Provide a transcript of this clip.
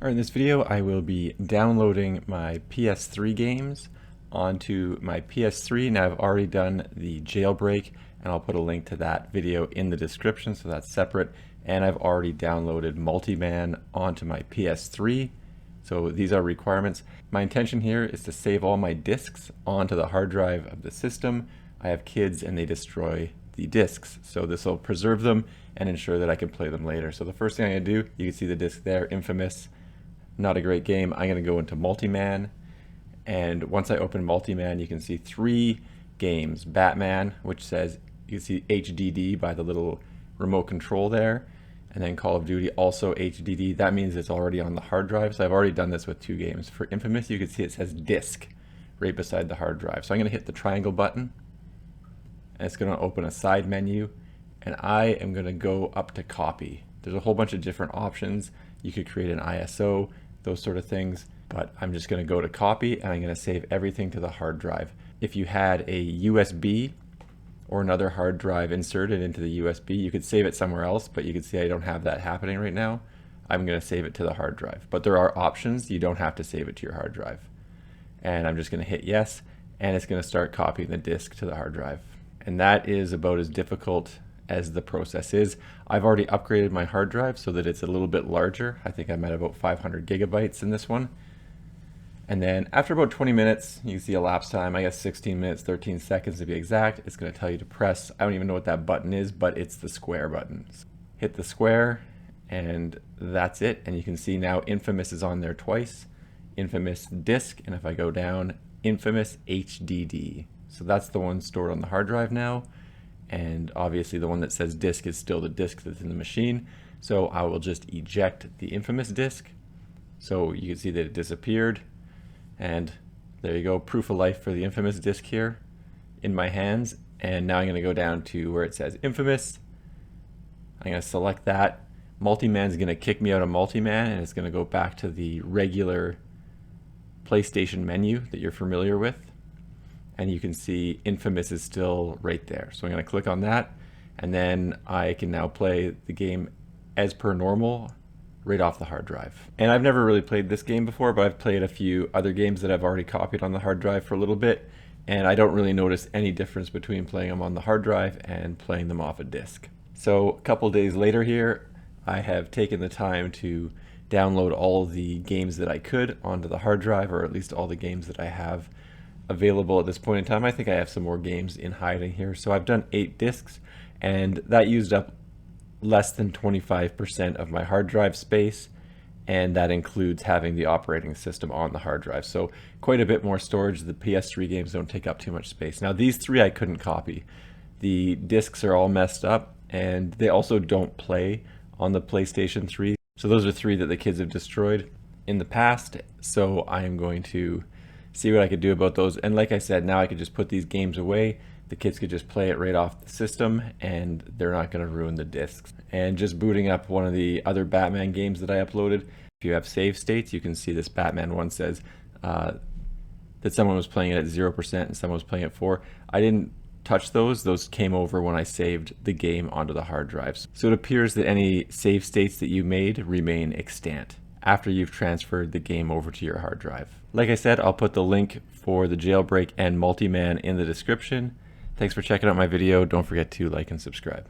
Alright, in this video I will be downloading my PS3 games onto my PS3. Now I've already done the jailbreak and I'll put a link to that video in the description, so that's separate. And I've already downloaded multiMAN onto my PS3. So these are requirements. My intention here is to save all my discs onto the hard drive of the system. I have kids and they destroy the discs, so this will preserve them and ensure that I can play them later. So the first thing I'm going to do, you can see the disc there, Infamous. Not a great game. I'm going to go into multiMAN, and once I open multiMAN you can see three games. Batman, which says, you can see HDD by the little remote control there, and then Call of Duty also HDD. That means it's already on the hard drive, so I've already done this with two games. For Infamous you can see it says disk right beside the hard drive. So I'm going to hit the triangle button and it's going to open a side menu, and I am going to go up to copy. There's a whole bunch of different options. You could create an ISO, those sort of things, but I'm just going to go to copy and I'm going to save everything to the hard drive. If you had a USB or another hard drive inserted into the USB, you could save it somewhere else, but you can see I don't have that happening right now. I'm going to save it to the hard drive, but there are options. You don't have to save it to your hard drive. And I'm just going to hit yes, and it's going to start copying the disk to the hard drive. And that is about as difficult as the process is. I've already upgraded my hard drive so that it's a little bit larger. I think I'm at about 500 gigabytes in this one. And then after about 20 minutes, you can see elapsed time, I guess 16 minutes, 13 seconds to be exact. It's going to tell you to press, I don't even know what that button is, but it's the square button. Hit the square and that's it. And you can see now Infamous is on there twice. Infamous disk, and if I go down, Infamous HDD. So that's the one stored on the hard drive now. And obviously the one that says disk is still the disk that's in the machine. So I will just eject the Infamous disk. So you can see that it disappeared. And there you go, proof of life for the Infamous disk here in my hands. And now I'm going to go down to where it says Infamous. I'm going to select that. multiMAN is going to kick me out of multiMAN, and it's going to go back to the regular PlayStation menu that you're familiar with. And you can see Infamous is still right there. So I'm going to click on that, and then I can now play the game as per normal right off the hard drive. And I've never really played this game before, but I've played a few other games that I've already copied on the hard drive for a little bit, and I don't really notice any difference between playing them on the hard drive and playing them off a disc. So a couple days later here, I have taken the time to download all the games that I could onto the hard drive, or at least all the games that I have available at this point in time. I think I have some more games in hiding here. So I've done 8 discs, and that used up less than 25% of my hard drive space, and that includes having the operating system on the hard drive. So quite a bit more storage. The PS3 games don't take up too much space. Now these 3 I couldn't copy. The discs are all messed up, and they also don't play on the PlayStation 3. So those are 3 that the kids have destroyed in the past. So I am going to see what I could do about those. And like I said, now I could just put these games away. The kids could just play it right off the system, and they're not going to ruin the discs. And just booting up one of the other Batman games that I uploaded, if you have save states, you can see this Batman one says that someone was playing it at 0% and someone was playing it 4. I didn't touch those. Those came over when I saved the game onto the hard drives. So it appears that any save states that you made remain extant after you've transferred the game over to your hard drive. Like I said, I'll put the link for the jailbreak and multiMAN in the description. Thanks for checking out my video. Don't forget to like and subscribe.